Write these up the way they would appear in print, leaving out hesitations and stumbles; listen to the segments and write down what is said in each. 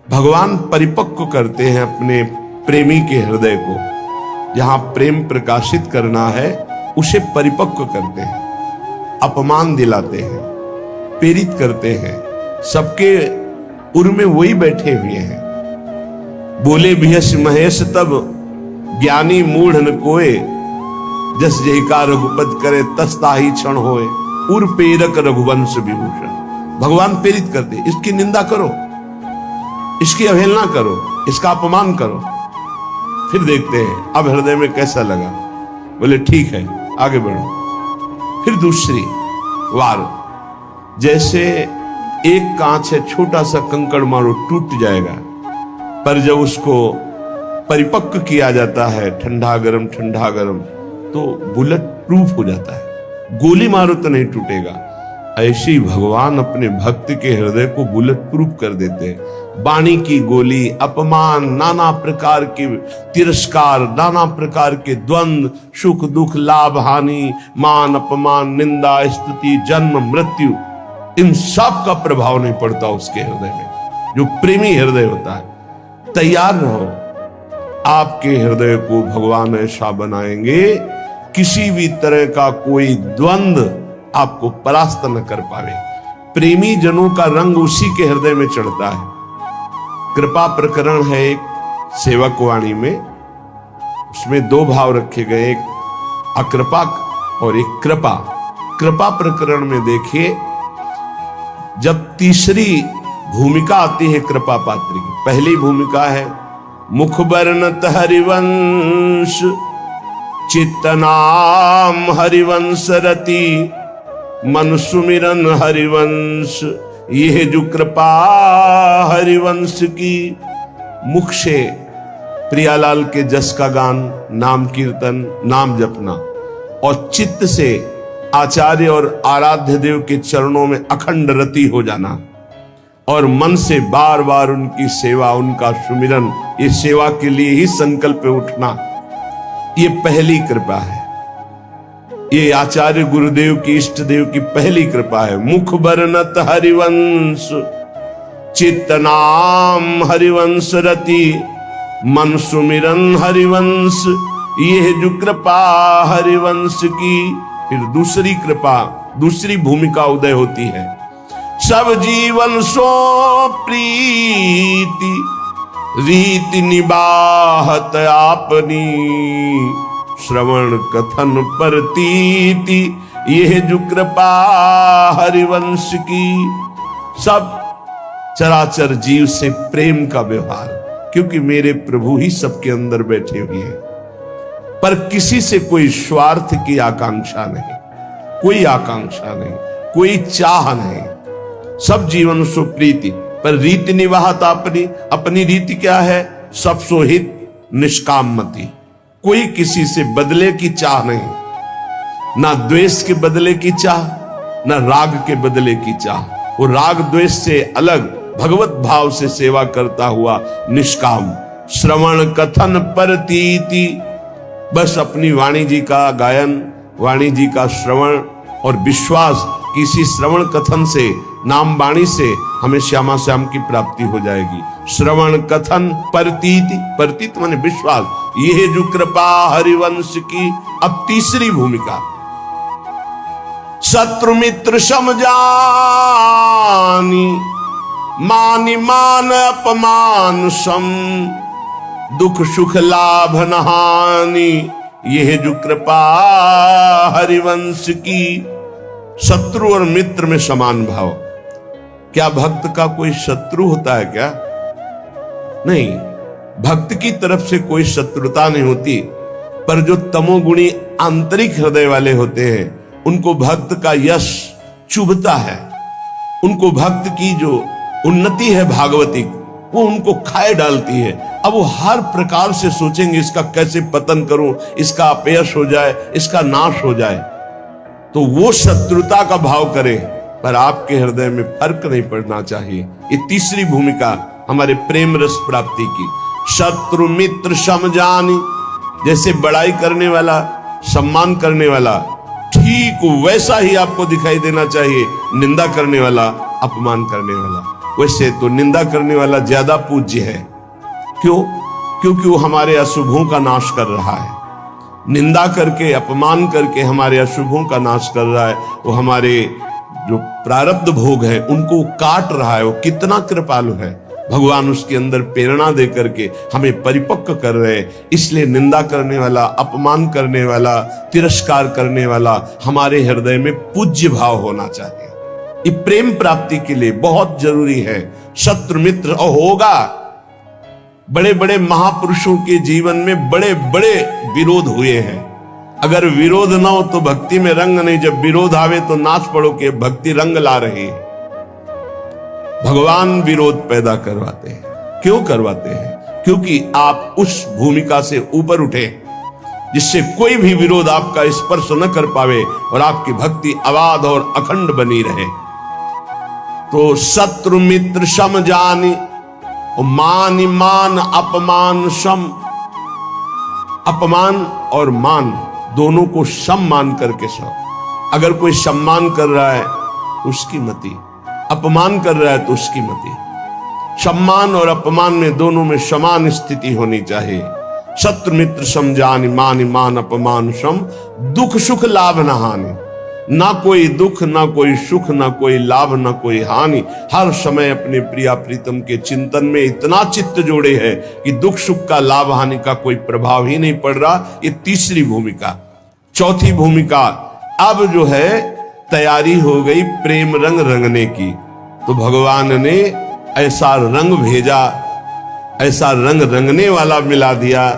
भगवान परिपक्व करते हैं अपने प्रेमी के हृदय को। जहां प्रेम प्रकाशित करना है उसे परिपक्व करते हैं, अपमान दिलाते हैं, प्रेरित करते हैं। सबके उर में वही बैठे हुए हैं। बोले भियस महेश तब ज्ञानी मूढ़ न कोय, जस जयका रघुपत करे तस ताहि क्षण होए। उर प्रेरक रघुवंश विभूषण। भगवान प्रेरित करते, इसकी निंदा करो, इसकी अवहेलना करो, इसका अपमान करो, फिर देखते हैं अब हृदय में कैसा लगा। बोले ठीक है आगे बढ़ो। फिर दूसरी वार, जैसे एक कांच है, छोटा सा कंकड़ मारो टूट जाएगा, पर जब उसको परिपक्व किया जाता है, ठंडा गरम तो बुलेट प्रूफ हो जाता है, गोली मारो तो नहीं टूटेगा। ऐसे ही भगवान अपने भक्त के हृदय को बुलेट प्रूफ कर देते हैं। वाणी की गोली, अपमान, नाना प्रकार के तिरस्कार, नाना प्रकार के द्वंद्व, सुख दुख, लाभ हानि, मान अपमान, निंदा स्तुति, जन्म मृत्यु, इन सब का प्रभाव नहीं पड़ता उसके हृदय में। जो प्रेमी हृदय होता है, तैयार रहो, आपके हृदय को भगवान ऐसा बनाएंगे किसी भी तरह का कोई द्वंद्व आपको परास्त न कर पावे। प्रेमी जनों का रंग उसी के हृदय में चढ़ता है। कृपा प्रकरण है एक सेवक वाणी में, उसमें दो भाव रखे गए, एक अकृपा और एक कृपा। कृपा प्रकरण में देखिए, जब तीसरी भूमिका आती है कृपा पात्र की, पहली भूमिका है मुख बरनत हरिवंश, चित्तनाम हरिवंश रति, मन सुमिरन हरिवंश। यह जो कृपा हरिवंश की, मुख से प्रियालाल के जस का गान, नाम कीर्तन, नाम जपना, और चित्त से आचार्य और आराध्य देव के चरणों में अखंड रति हो जाना, और मन से बार बार उनकी सेवा, उनका सुमिरन, ये सेवा के लिए ही संकल्प उठना, ये पहली कृपा है। ये आचार्य गुरुदेव की, इष्ट देव की पहली कृपा है। मुख बरनत हरिवंश, चित्तनाम हरिवंश रति, मन सुमिरन हरिवंश। ये जो कृपा हरिवंश की, फिर दूसरी कृपा, दूसरी भूमिका उदय होती है। सब जीवन सो प्रीति, रीति निबाहत आपनी, श्रवण कथन परतीति। यह जो कृपा हरिवंश की, सब चराचर जीव से प्रेम का व्यवहार, क्योंकि मेरे प्रभु ही सबके अंदर बैठे हुए हैं। पर किसी से कोई स्वार्थ की आकांक्षा नहीं, कोई आकांक्षा नहीं, कोई चाह नहीं। सब जीवन सो प्रीति, पर रीति निवाहत अपनी, अपनी रीति क्या है? सब सोहित निष्कामति। कोई किसी से बदले की चाह नहीं, ना द्वेष के बदले की चाह, ना राग के बदले की चाह। वो राग द्वेष से अलग भगवत भाव से सेवा करता हुआ निष्काम। श्रवण कथन परतीति, बस अपनी वाणी जी का गायन, वाणी जी का श्रवण और विश्वास, किसी श्रवण कथन से, नाम वाणी से हमें श्यामा श्याम की प्राप्ति हो जाएगी। श्रवण कथन परतीति, परतीत माने विश्वास। यह जो कृपा हरिवंश की। अब तीसरी भूमिका, शत्रु मित्र समझानी, मानि मान अपमान सम, दुख सुख लाभ न हानि। यह जो कृपा हरिवंश की। शत्रु और मित्र में समान भाव। क्या भक्त का कोई शत्रु होता है क्या? नहीं, भक्त की तरफ से कोई शत्रुता नहीं होती, पर जो तमोगुणी आंतरिक हृदय वाले होते हैं, उनको भक्त का यश चुभता है। उनको भक्त की जो उन्नति है भागवतिक, वो उनको खाए डालती है। अब वो हर प्रकार से सोचेंगे इसका कैसे पतन करूं, इसका अपयश हो जाए, इसका नाश हो जाए। तो वो शत्रुता का भाव करे, पर आपके हृदय में फर्क नहीं पड़ना चाहिए। ये तीसरी भूमिका हमारे प्रेम रस प्राप्ति की। शत्रु मित्र समझानी, जैसे बड़ाई करने वाला, सम्मान करने वाला, ठीक वैसा ही आपको दिखाई देना चाहिए निंदा करने वाला, अपमान करने वाला। वैसे तो निंदा करने वाला ज्यादा पूज्य है। क्यों? क्योंकि वो हमारे अशुभों का नाश कर रहा है। निंदा करके, अपमान करके हमारे अशुभों का नाश कर रहा है। वो हमारे जो प्रारब्ध भोग है उनको काट रहा है। वो कितना कृपालु है। भगवान उसके अंदर प्रेरणा दे करके हमें परिपक्व कर रहे हैं। इसलिए निंदा करने वाला, अपमान करने वाला, तिरस्कार करने वाला हमारे हृदय में पूज्य भाव होना चाहिए। ये प्रेम प्राप्ति के लिए बहुत जरूरी है। शत्रु मित्र होगा। बड़े बड़े महापुरुषों के जीवन में बड़े बड़े विरोध हुए हैं। अगर विरोध ना हो तो भक्ति में रंग नहीं। जब विरोध आवे तो नाच पड़ो कि भक्ति रंग ला रही है। भगवान विरोध पैदा करवाते हैं। क्यों करवाते हैं? क्योंकि आप उस भूमिका से ऊपर उठे जिससे कोई भी विरोध आपका स्पर्श न कर पावे और आपकी भक्ति अबाध और अखंड बनी रहे। तो शत्रु मित्र सम जानी, मान मान अपमान सम। अपमान और मान दोनों को सम मान करके सो। अगर कोई सम्मान कर रहा है तो उसकी मति, अपमान कर रहा है तो उसकी मति। सम्मान और अपमान में दोनों में समान स्थिति होनी चाहिए। शत्रु मित्र सम जानि, मान मान अपमान सम। दुख सुख लाभ न हानि। ना कोई दुख, ना कोई सुख, ना कोई लाभ, ना कोई हानि। हर समय अपने प्रिया प्रीतम के चिंतन में इतना चित्त जोड़े है कि दुख सुख का, लाभ हानि का कोई प्रभाव ही नहीं पड़ रहा। ये तीसरी भूमिका। चौथी भूमिका अब जो है तैयारी हो गई प्रेम रंग रंगने की। तो भगवान ने ऐसा रंग भेजा, ऐसा रंग रंगने वाला मिला दिया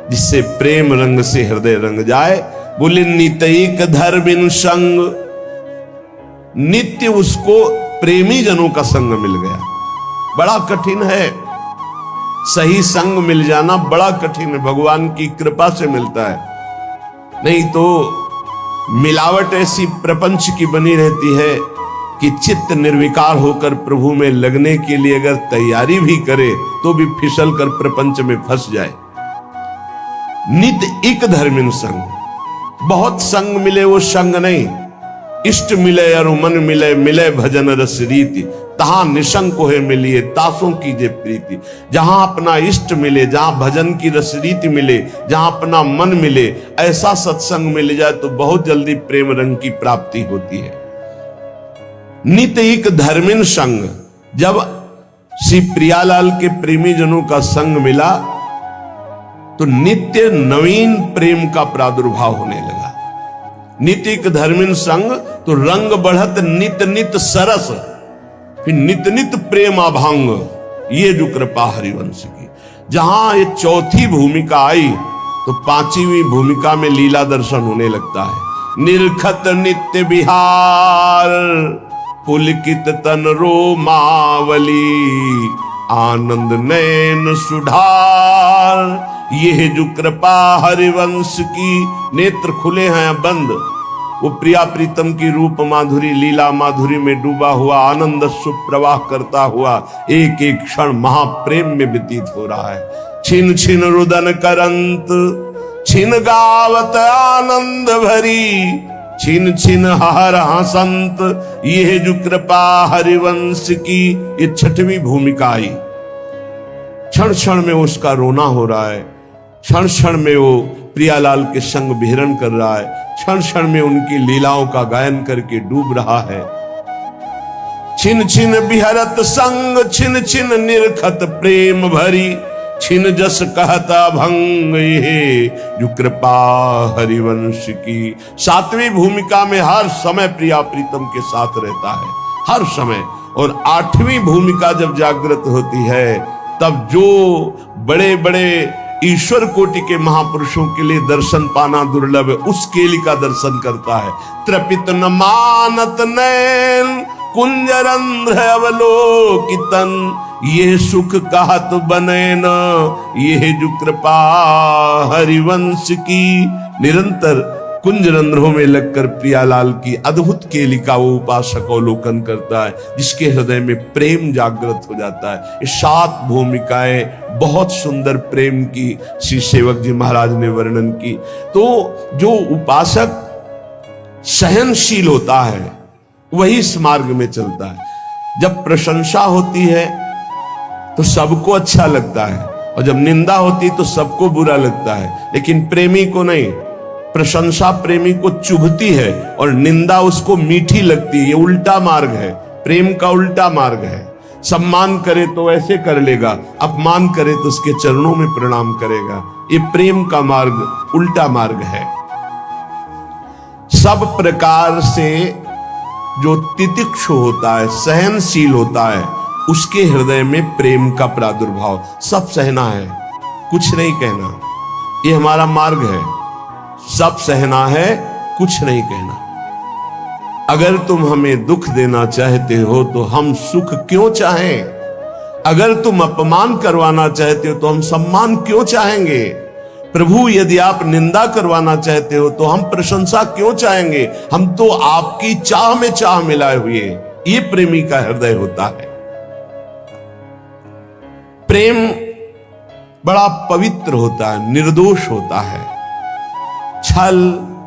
जिससे प्रेम रंग से हृदय रंग जाए। बोले नितैक धर्मिन संग। नित्य उसको प्रेमी जनों का संग मिल गया। बड़ा कठिन है, सही संग मिल जाना बड़ा कठिन है। भगवान की कृपा से मिलता है। नहीं तो मिलावट ऐसी प्रपंच की बनी रहती है कि चित्त निर्विकार होकर प्रभु में लगने के लिए अगर तैयारी भी करे तो भी फिसल कर प्रपंच में फंस जाए। नित एक धर्मिन संग। बहुत संग मिले वो संग नहीं। इष्ट मिले और मन मिले, मिले भजन रस रीति। तहां निशंक है मिलिए, तासों कीजे प्रीति। जहां अपना इष्ट मिले, जहां भजन की रस रीति मिले, जहां अपना मन मिले, ऐसा सत्संग मिल जाए तो बहुत जल्दी प्रेम रंग की प्राप्ति होती है। नित एक धर्मिन संग। जब श्री प्रियालाल के प्रेमी जनों का संग मिला तो नित्य नवीन प्रेम का प्रादुर्भाव होने लगा। नित्य एक धर्मिन संग तो रंग बढ़त नित नित सरस। फिर नित नित प्रेम अभंग। ये जो कृपा हरिवंश की। जहां ये चौथी भूमिका आई तो पांचवी भूमिका में लीला दर्शन होने लगता है। निरखत नित्य विहार, पुलकित तन रोमावली, आनंद नयन सुधार। ये जो कृपा हरिवंश की। नेत्र खुले हैं बंद। वो प्रिया प्रीतम की रूप माधुरी, लीला माधुरी में डूबा हुआ, आनंद सुप्रवाह करता हुआ एक एक क्षण महाप्रेम में व्यतीत हो रहा है। छिन छिन रुदन करंत, छिन गावत आनंद भरी, छिन छिन हर हसंत। ये जो कृपा हरिवंश की। ये छठवीं भूमिका आई। क्षण क्षण में उसका रोना हो रहा है। क्षण क्षण में वो प्रियालाल के संग विहरण कर रहा है। क्षण क्षण में उनकी लीलाओं का गायन करके डूब रहा है। छिन छिन बिहरत संग, छिन छिन निरखत प्रेम भरी, छिन जस कहता भंग। ये जो कृपा हरिवंश की। सातवीं भूमिका में हर समय प्रिया प्रीतम के साथ रहता है, हर समय। और आठवीं भूमिका जब जागृत होती है तब जो बड़े बड़े ईश्वर कोटि के महापुरुषों के लिए दर्शन पाना दुर्लभ है, उस केली का दर्शन करता है। त्रपित न मानत नैन, कुंजरंध्र अवलोकितन। ये सुख कहत बने न, ये जो कृपा हरिवंश की। निरंतर कुंजरंध्रों में लगकर प्रियालाल की अद्भुत केली का वो उपासक अवलोकन करता है, जिसके हृदय में प्रेम जागृत हो जाता है। ये 7 भूमिकाएं बहुत सुंदर प्रेम की श्री सेवक जी महाराज ने वर्णन की। तो जो उपासक सहनशील होता है वही इस मार्ग में चलता है। जब प्रशंसा होती है तो सबको अच्छा लगता है, और जब निंदा होती है तो सबको बुरा लगता है। लेकिन प्रेमी को नहीं, प्रशंसा प्रेमी को चुभती है और निंदा उसको मीठी लगती है। ये उल्टा मार्ग है, प्रेम का उल्टा मार्ग है। सम्मान करे तो ऐसे कर लेगा, अपमान करे तो उसके चरणों में प्रणाम करेगा। ये प्रेम का मार्ग उल्टा मार्ग है। सब प्रकार से जो तितिक्षु होता है, सहनशील होता है, उसके हृदय में प्रेम का प्रादुर्भाव। सब सहना है, कुछ नहीं कहना, ये हमारा मार्ग है। सब सहना है, कुछ नहीं कहना। अगर तुम हमें दुख देना चाहते हो तो हम सुख क्यों चाहें? अगर तुम अपमान करवाना चाहते हो तो हम सम्मान क्यों चाहेंगे? प्रभु, यदि आप निंदा करवाना चाहते हो तो हम प्रशंसा क्यों चाहेंगे? हम तो आपकी चाह में चाह मिलाए हुए। ये प्रेमी का हृदय होता है। प्रेम बड़ा पवित्र होता है, निर्दोष होता है। छल,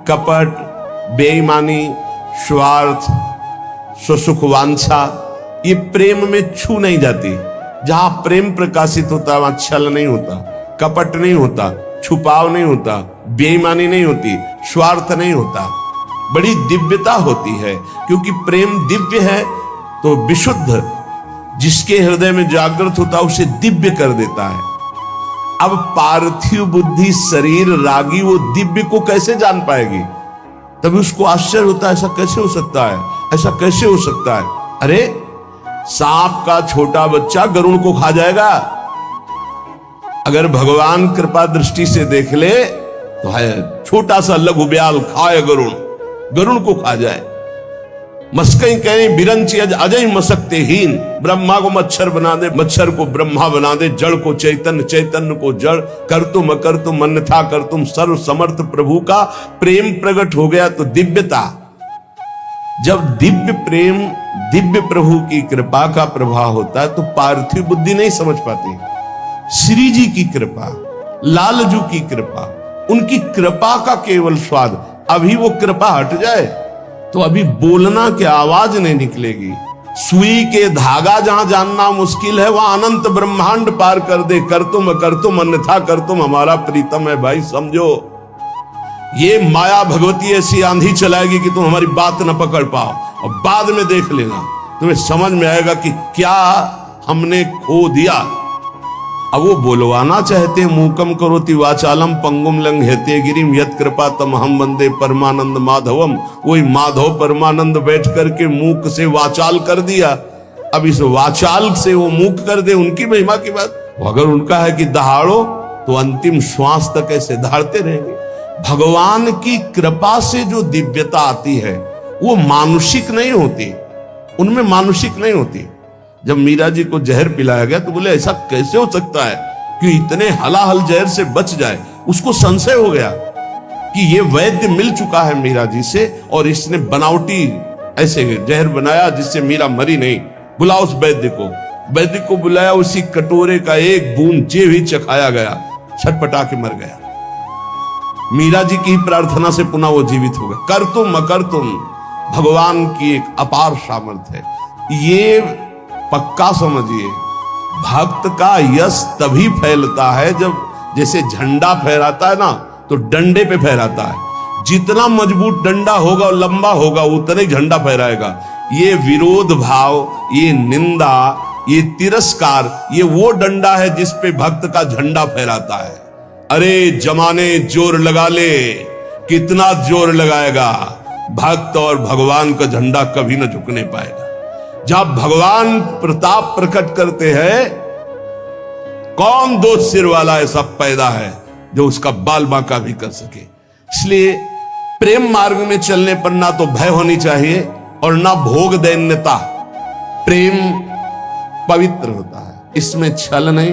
कपट, बेईमानी, स्वार्थ, स्वसुखवांछा, ये प्रेम में छू नहीं जाती। जहां प्रेम प्रकाशित होता है वहां छल नहीं होता, कपट नहीं होता, छुपाव नहीं होता, बेईमानी नहीं होती, स्वार्थ नहीं होता। बड़ी दिव्यता होती है, क्योंकि प्रेम दिव्य है तो विशुद्ध जिसके हृदय में जागृत होता है उसे दिव्य कर देता है। अब पार्थिव बुद्धि शरीर रागी वो दिव्य को कैसे जान पाएगी? तभी उसको आश्चर्य होता है, ऐसा कैसे हो सकता है, ऐसा कैसे हो सकता है? अरे सांप का छोटा बच्चा गरुड़ को खा जाएगा। अगर भगवान कृपा दृष्टि से देख ले तो है छोटा सा लघु ब्याल खाए गरुड़, गरुड़ को खा जाए। मस्कई कहें बिरंची अजय मसकते हीन, ब्रह्मा को मच्छर बना दे, मच्छर को ब्रह्मा बना दे, जड़ को चैतन्य, चैतन्य को जड़, कर तुम अकर तुम अन्यथा कर तुम। सर्व समर्थ प्रभु का प्रेम प्रकट हो गया तो दिव्यता। जब दिव्य प्रेम, दिव्य प्रभु की कृपा का प्रभाव होता है तो पार्थिव बुद्धि नहीं समझ पाती। श्री जी की कृपा, लालजू की कृपा, उनकी कृपा का केवल स्वाद। अभी वो कृपा हट जाए तो अभी बोलना की आवाज नहीं निकलेगी। सुई के धागा जहां जानना मुश्किल है वहां अनंत ब्रह्मांड पार कर दे। कर तुम अन्यथा कर तुम हमारा प्रीतम है। भाई समझो, ये माया भगवती ऐसी आंधी चलाएगी कि तुम हमारी बात न पकड़ पाओ, और बाद में देख लेना तुम्हें समझ में आएगा कि क्या हमने खो दिया। अब वो बोलवाना चाहते मूकम करोति वाचालम पंगुम लंघयते गिरिम यत कृपा तम हम वंदे परमानंद माधवम। वही माधव परमानंद बैठ करके मूक से वाचाल कर दिया। अब इस वाचाल से वो मूक कर दे, उनकी महिमा की बात। अगर उनका है कि दहाड़ो तो अंतिम श्वास तक ऐसे दहाड़ते रहेंगे। भगवान की कृपा से जो दिव्यता आती है वो मानुषिक नहीं होती, उनमें मानुषिक नहीं होती। जब मीरा जी को जहर पिलाया गया तो बोले ऐसा कैसे हो सकता है कि इतने हलाहल जहर से बच जाए। उसको संशय हो गया कि ये वैद्य मिल चुका है मीरा जी से और इसने बनावटी ऐसे जहर बनाया जिससे मीरा मरी नहीं। बुलाओ उस वैद्य को। वैद्य को बुलाया, उसी कटोरे का एक बूंद जे भी चखाया गया, छटपटा के मर गया। मीरा जी की प्रार्थना से पुनः वो जीवित हो गए। कर तुम अकर तुम, भगवान की एक अपार सामर्थ्य है। ये पक्का समझिए, भक्त का यश तभी फैलता है जब जैसे झंडा फहराता है ना तो डंडे पे फहराता है। जितना मजबूत डंडा होगा और लंबा होगा उतना ही झंडा फहराएगा। ये विरोध भाव, ये निंदा, ये तिरस्कार, ये वो डंडा है जिस पे भक्त का झंडा फहराता है। अरे जमाने जोर लगा ले, कितना जोर लगाएगा, भक्त और भगवान का झंडा कभी न झुकने पाएगा। जब भगवान प्रताप प्रकट करते हैं, कौन दो सिर वाला ऐसा पैदा है जो उसका बाल बांका भी कर सके। इसलिए प्रेम मार्ग में चलने पर ना तो भय होनी चाहिए और ना भोग दैन्यता। प्रेम पवित्र होता है, इसमें छल नहीं,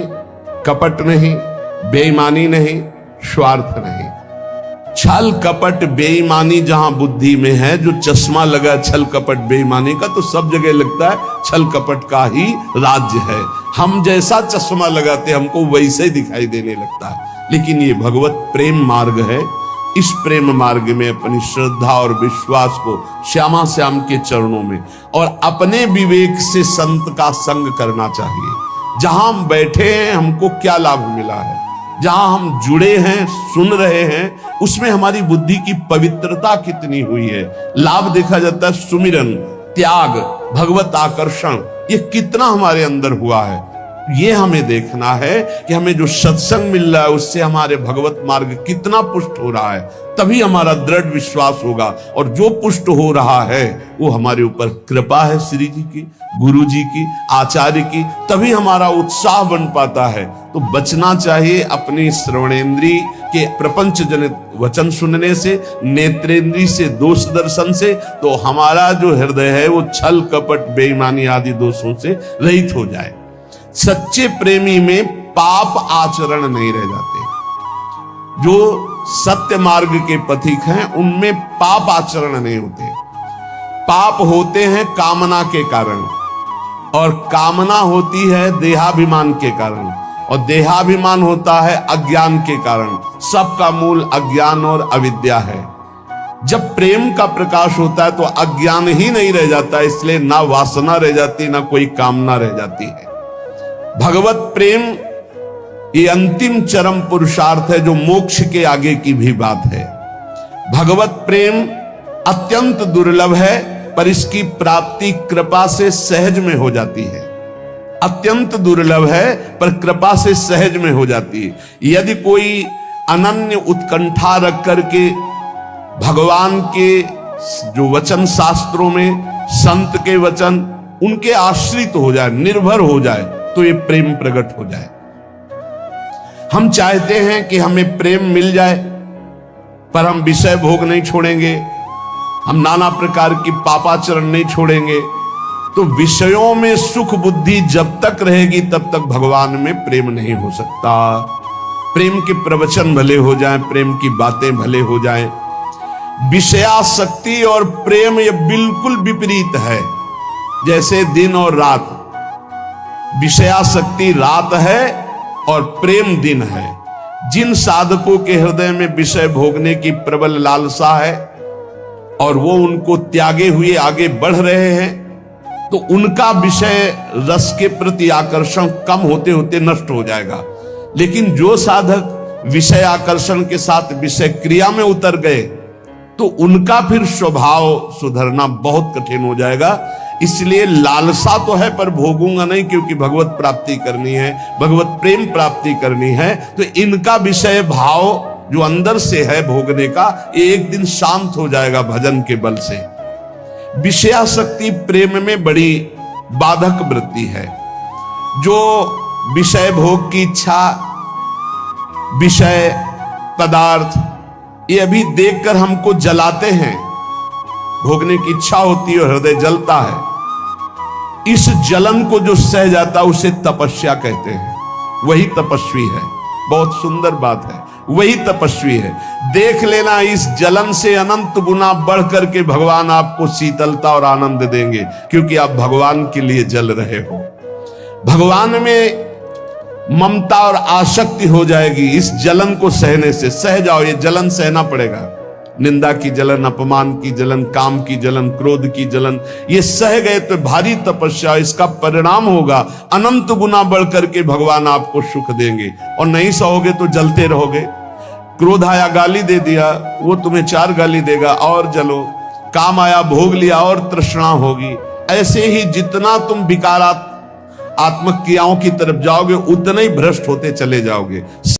कपट नहीं, बेईमानी नहीं, स्वार्थ नहीं। छल कपट बेईमानी जहां बुद्धि में है, जो चश्मा लगा छल कपट बेईमानी का तो सब जगह लगता है छल कपट का ही राज्य है। हम जैसा चश्मा लगाते हमको वैसे ही दिखाई देने लगता है। लेकिन ये भगवत प्रेम मार्ग है, इस प्रेम मार्ग में अपनी श्रद्धा और विश्वास को श्यामा श्याम के चरणों में और अपने विवेक से संत का संग करना चाहिए। जहां हम बैठे हैं हमको क्या लाभ मिला है, जहां हम जुड़े हैं सुन रहे हैं उसमें हमारी बुद्धि की पवित्रता कितनी हुई है। लाभ देखा जाता है सुमिरन, त्याग, भगवत आकर्षण, ये कितना हमारे अंदर हुआ है। ये हमें देखना है कि हमें जो सत्संग मिल रहा है उससे हमारे भगवत मार्ग कितना पुष्ट हो रहा है, तभी हमारा दृढ़ विश्वास होगा। और जो पुष्ट हो रहा है वो हमारे ऊपर कृपा है श्री जी की, गुरु जी की, आचार्य की, तभी हमारा उत्साह बन पाता है। तो बचना चाहिए अपनी श्रवणेन्द्रीय के प्रपंच जनित वचन सुनने से, नेत्रेंद्रीय से दोष दर्शन से। तो हमारा जो हृदय है वो छल कपट बेईमानी आदि दोषों से रहित हो जाए। सच्चे प्रेमी में पाप आचरण नहीं रह जाते। जो सत्य मार्ग के पथिक हैं उनमें पाप आचरण नहीं होते। पाप होते हैं कामना के कारण, और कामना होती है देहाभिमान के कारण, और देहाभिमान होता है अज्ञान के कारण। सबका मूल अज्ञान और अविद्या है। जब प्रेम का प्रकाश होता है तो अज्ञान ही नहीं रह जाता, इसलिए ना वासना रह जाती ना कोई कामना रह जाती है। भगवत प्रेम ये अंतिम चरम पुरुषार्थ है जो मोक्ष के आगे की भी बात है। भगवत प्रेम अत्यंत दुर्लभ है पर इसकी प्राप्ति कृपा से सहज में हो जाती है। अत्यंत दुर्लभ है पर कृपा से सहज में हो जाती है। यदि कोई अनन्य उत्कंठा रख करके भगवान के जो वचन शास्त्रों में, संत के वचन, उनके आश्रित हो जाए, निर्भर हो जाए, तो ये प्रेम प्रकट हो जाए। हम चाहते हैं कि हमें प्रेम मिल जाए पर हम विषय भोग नहीं छोड़ेंगे, हम नाना प्रकार की पापाचरण नहीं छोड़ेंगे। तो विषयों में सुख बुद्धि जब तक रहेगी तब तक भगवान में प्रेम नहीं हो सकता। प्रेम के प्रवचन भले हो जाएं, प्रेम की बातें भले हो जाएं, विषयासक्ति और प्रेम ये बिल्कुल विपरीत है। जैसे दिन और रात, विषयासक्ति रात है और प्रेम दिन है। जिन साधकों के हृदय में विषय भोगने की प्रबल लालसा है और वो उनको त्यागे हुए आगे बढ़ रहे हैं, तो उनका विषय रस के प्रति आकर्षण कम होते होते नष्ट हो जाएगा। लेकिन जो साधक विषय आकर्षण के साथ विषय क्रिया में उतर गए तो उनका फिर स्वभाव सुधरना बहुत कठिन हो जाएगा। इसलिए लालसा तो है पर भोगूंगा नहीं, क्योंकि भगवत प्राप्ति करनी है, भगवत प्रेम प्राप्ति करनी है। तो इनका विषय भाव जो अंदर से है भोगने का, एक दिन शांत हो जाएगा भजन के बल से। विषयासक्ति प्रेम में बड़ी बाधक वृत्ति है। जो विषय भोग की इच्छा, विषय पदार्थ ये अभी देखकर हमको जलाते हैं, भोगने की इच्छा होती है और हृदय जलता है। इस जलन को जो सह जाता है उसे तपस्या कहते हैं। वही तपस्वी है। बहुत सुंदर बात है, वही तपस्वी है। देख लेना, इस जलन से अनंत गुना बढ़ करके भगवान आपको शीतलता और आनंद देंगे, क्योंकि आप भगवान के लिए जल रहे हो। भगवान में ममता और आसक्ति हो जाएगी इस जलन को सहने से। सह जाओ, ये जलन सहना पड़ेगा। निंदा की जलन, अपमान की जलन, काम की जलन, क्रोध की जलन, ये सह गए तो भारी तपस्या, इसका परिणाम होगा अनंत गुना बढ़ करके भगवान आपको सुख देंगे। और नहीं सहोगे तो जलते रहोगे। क्रोध आया, गाली दे दिया, वो तुम्हें 4 गाली देगा और जलो। काम आया, भोग लिया और तृष्णा होगी। ऐसे ही जितना तुम विकारात्मक क्रियाओं की तरफ जाओगे उतना ही भ्रष्ट होते चले जाओगे।